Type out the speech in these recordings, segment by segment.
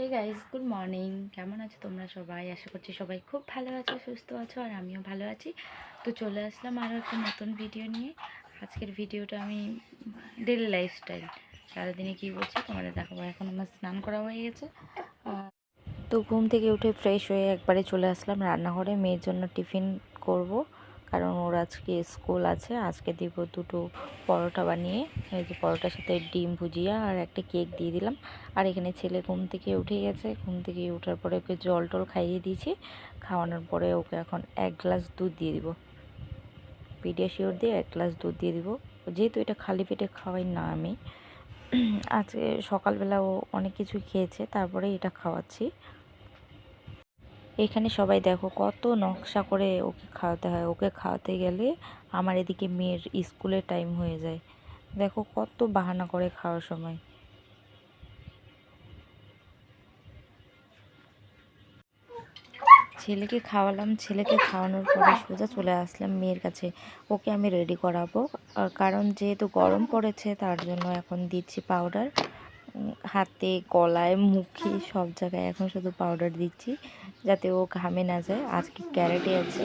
Hey guys, good morning. কেমন আছো তোমরা সবাই? আশা করছি সবাই খুব ভালো আছো, সুস্থ আছো, আর আমিও ভালো আছি। তো চলে আসলাম আরও একটা নতুন ভিডিও নিয়ে। আজকের ভিডিওটা আমি ডেলি লাইফস্টাইল, সারাদিনে কী করছি তোমাদের দেখাবো। এখন আমার স্নান করা হয়ে গেছে। তো ঘুম থেকে উঠে ফ্রেশ হয়ে একবারে চলে আসলাম রান্নাঘরে। মেয়ের জন্য টিফিন করব, কারণ ওর আজকে স্কুল আছে। আজকে দিব দুটো পরোটা বানিয়ে, এই যে পরোটার সাথে ডিম ভুজিয়া আর একটা কেক দিয়ে দিলাম। আর এখানে ছেলে ঘুম থেকে উঠে গেছে। ঘুম থেকে ওঠার পরে ওকে জল টল খাইয়ে দিয়েছি। খাওয়ানোর পরে ওকে এখন 1 গ্লাস দুধ দিয়ে দিব, পিডিয়াশিওর দিয়ে 1 গ্লাস দুধ দিয়ে দিব। যেহেতু এটা খালি পেটে খাওয়াই না আমি, আজকে সকালবেলা ও অনেক কিছু খেয়েছে, তারপরে এটা খাওয়াচ্ছি। এখানে সবাই দেখো কত নকশা করে ওকে খাওয়াতে হয়। ওকে খাওয়াতে গেলে আমার এদিকে মেয়ের স্কুলের টাইম হয়ে যায়। দেখো কত বাহানা করে খাওয়ার সময়। ছেলেকে খাওয়ালাম, ছেলেকে খাওয়ানোর পরে সোজা চলে আসলাম মেয়ের কাছে। ওকে আমি রেডি করাবো, কারণ যেহেতু গরম পড়েছে তার জন্য এখন দিচ্ছি পাউডার। হাতে, গলায়, মুখে, সব জায়গায় এখন শুধু পাউডার দিচ্ছি, যাতে ও ঘামে না যায়। আজকে ক্যারেটে আছে,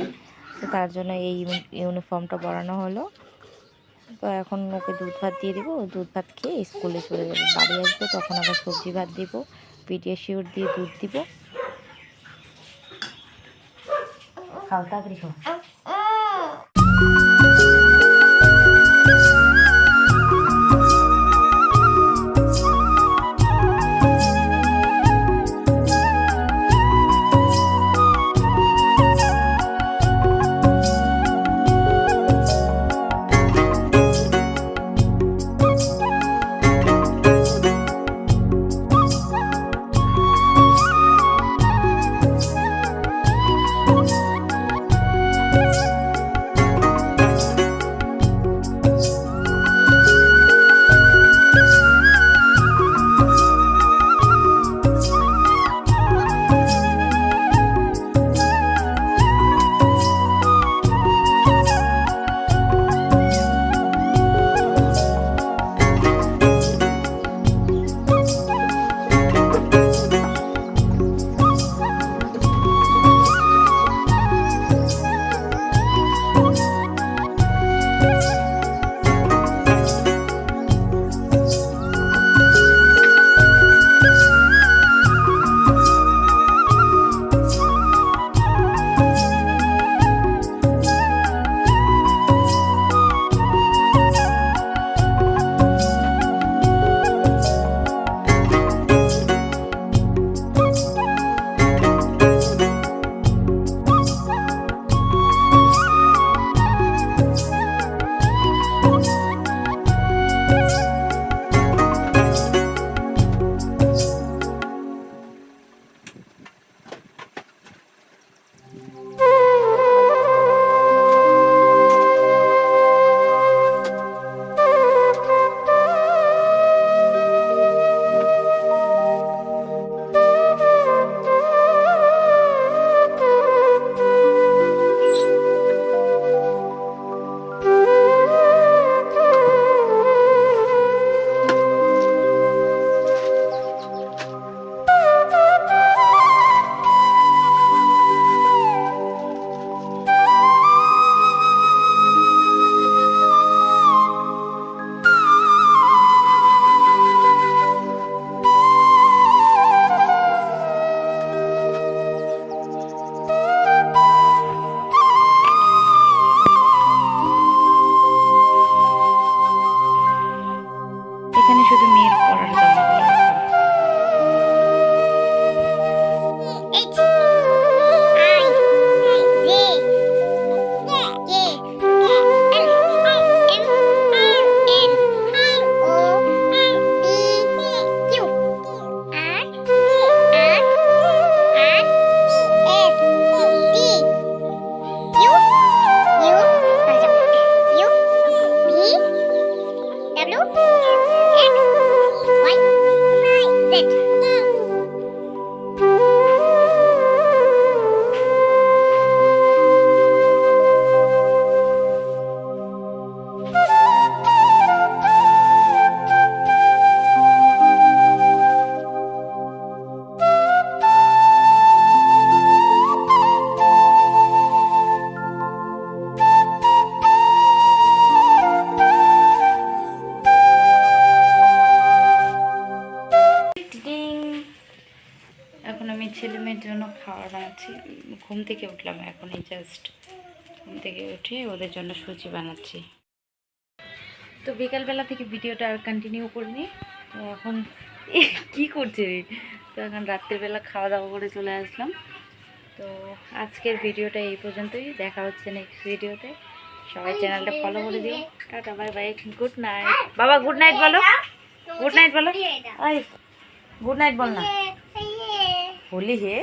তো তার জন্য এই ইউনিফর্মটা পরানো হলো। তো এখন ওকে দুধ ভাত দিয়ে দিব। দুধ ভাত খেয়ে স্কুলে চলে যাবে। বাড়ি আসবে তখন আবার সবজি ভাত দিব, পিডিয়াশিওর দিয়ে দুধ দিব। খাও তাড়াতাড়ি খাও। ছেলে মেয়ের জন্য খাবার বানাচ্ছি। ঘুম থেকে উঠলাম এখন, এই জাস্ট ঘুম থেকে উঠে ওদের জন্য সুজি বানাচ্ছি। তো বিকালবেলা থেকে ভিডিওটা আর কন্টিনিউ করিনি। তো এখন কি করছে রে? তো এখন রাত্রিবেলা খাওয়া দাওয়া করে চলে আসলাম। তো আজকের ভিডিওটা এই পর্যন্তই, দেখা হচ্ছে নেক্সট ভিডিওতে। সবাই চ্যানেলটা ফলো করে দিও। Tata bye bye, good night. বাবা গুড নাইট বলো, গুড নাইট বলো। এই গুড নাইট বল না, বলি হে।